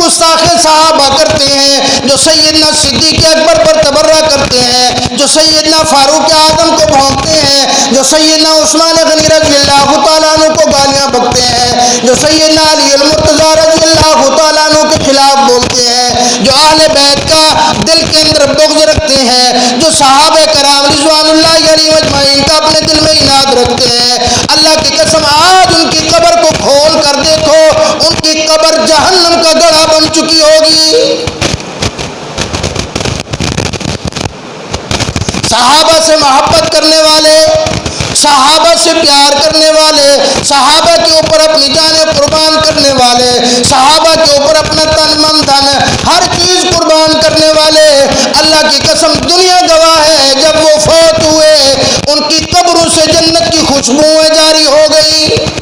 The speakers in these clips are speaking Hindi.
गुस्ताखे सहाबा करते हैं, जो सैयदना सिद्दीक़ अकबर पर तबर्रा करते हैं, जो सैयदना फारूक आजम को भौंकते हैं, जो सैयदना उस्मान गनी रज़ियल्लाहु तआला अन्हु को गालियाँ बकते हैं, जो सैयदना अली अल मुर्तज़ा रज़ियल्लाहु तआला अन्हु के खिलाफ बोलते हैं, जो अहले बैत का दिल के अंदर बुग़्ज़ रखते हैं, जो सहाबा कराम रिज़वानुल्लाहि अलैहिम अजमाइन का अपने दिल में इनाद रखते हैं, अल्लाह की कसम आज उनकी कब्र को खोल कर देखो, उनकी कब्र जहन्नम का गड़ा बन चुकी होगी। सहाबा से मोहब्बत करने वाले, सहाबा से प्यार करने वाले, सहाबा के ऊपर अपनी जानें कुर्बान करने वाले, सहाबा के ऊपर अपना तन मन धन हर चीज़ कुर्बान करने वाले, अल्लाह की कसम दुनिया गवाह है, जब वो फौत हुए उनकी कब्रों से जन्नत की खुशबुएं जारी हो गई।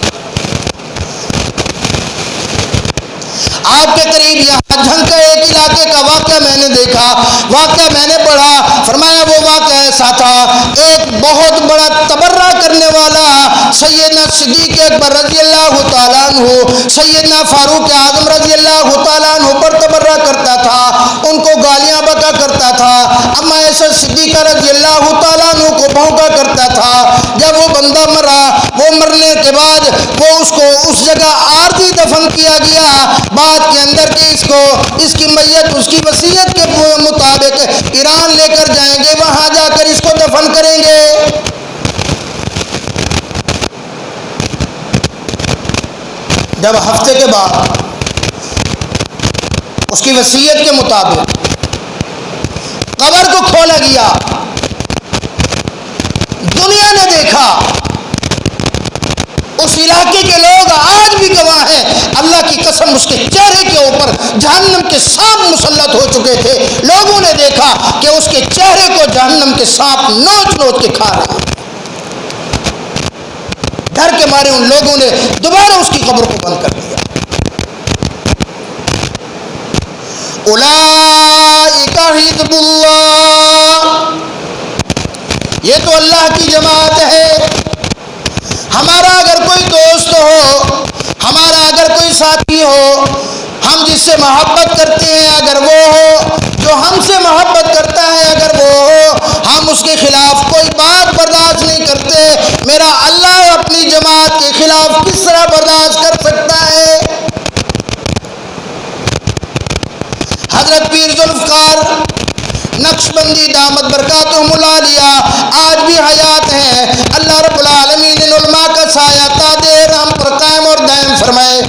आपके करीब यहाँ झंका एक इलाके का वाक़या मैंने देखा, वाक़या मैंने पढ़ा, फरमाया वो वाक़या ऐसा था, एक बहुत बड़ा तबर्रा करने वाला सैयदना सिद्दीक़ अकबर रज़ियल्लाहु तआला अन्हु, सैयदना फारूक आज़म रज़ियल्लाहु तआला अन्हु पर तबर्रा करता था, उनको गालियाँ बका करता था, अम्मा ऐसा सिद्दीक़ा रज़ियल्लाहु तआला अन्हु को भौंका करता था। जब वो बंदा मरा, वो मरने के बाद वो उसको उस जगह आरज़ी दफन किया गया, बात के अंदर के इसकी मैयत उसकी वसीयत के मुताबिक ईरान लेकर जाएंगे, वहां जाकर इसको दफन करेंगे। जब हफ्ते के बाद उसकी वसीयत के मुताबिक कब्र को खोला गया, दुनिया ने देखा, उस इलाके के लोग आज भी गवाह हैं, अल्लाह की कसम उसके चेहरे के ऊपर जहन्नम के सांप मुसल्लत हो चुके थे। लोगों ने देखा कि उसके चेहरे को जहन्नम के सांप नोच नोच के खा रहे हैं। डर के मारे उन लोगों ने दोबारा उसकी कब्र को बंद कर दिया। उलाइका हिज़्बुल्लाह, ये तो अल्लाह की जमात है। हमारा अगर कोई दोस्त हो, हमारा अगर कोई साथी हो, हम जिससे मोहब्बत करते हैं अगर वो हो, जो हमसे मोहब्बत करता है अगर वो हो, हम उसके खिलाफ कोई बात बर्दाश्त नहीं करते। मेरा अल्लाह अपनी जमात के खिलाफ किस तरह बर्दाश्त कर सकता है। हजरत पीर जुल्फ़कार नक्शबंदी दामत बरकातुहुमुल आलिया आज भी हयात हैं। अल्लाह रब्बुल आलमीन इन उलमा का साया तादे हम पर कायम और दायम फरमाए।